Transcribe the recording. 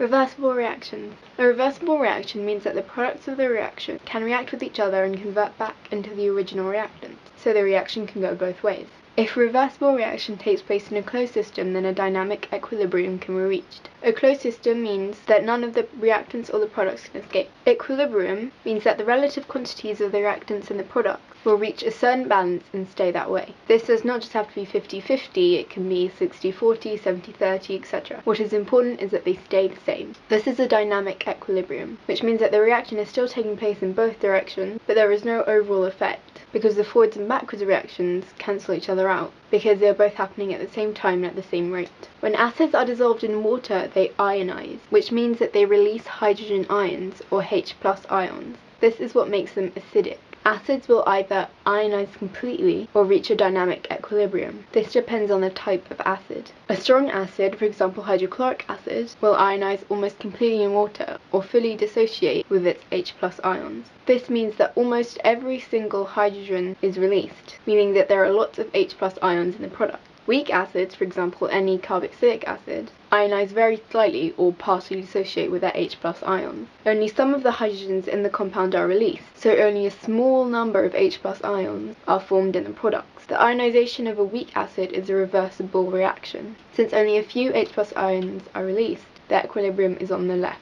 Reversible reactions. A reversible reaction means that the products of the reaction can react with each other and convert back into the original reactant, so the reaction can go both ways. If a reversible reaction takes place in a closed system, then a dynamic equilibrium can be reached. A closed system means that none of the reactants or the products can escape. Equilibrium means that the relative quantities of the reactants and the products will reach a certain balance and stay that way. This does not just have to be 50-50, it can be 60-40, 70-30, etc. What is important is that they stay the same. This is a dynamic equilibrium, which means that the reaction is still taking place in both directions, but there is no overall effect, because the forwards and backwards reactions cancel each other out, because they are both happening at the same time and at the same rate. When acids are dissolved in water, they ionize, which means that they release hydrogen ions, or H+ ions. This is what makes them acidic. Acids will either ionize completely or reach a dynamic equilibrium. This depends on the type of acid. A strong acid, for example hydrochloric acid, will ionize almost completely in water or fully dissociate with its H+ ions. This means that almost every single hydrogen is released, meaning that there are lots of H+ ions in the product. Weak acids, for example any carboxylic acid, ionize very slightly or partially dissociate with their H+ ions. Only some of the hydrogens in the compound are released, so only a small number of H+ ions are formed in the products. The ionization of a weak acid is a reversible reaction. Since only a few H+ ions are released, the equilibrium is on the left.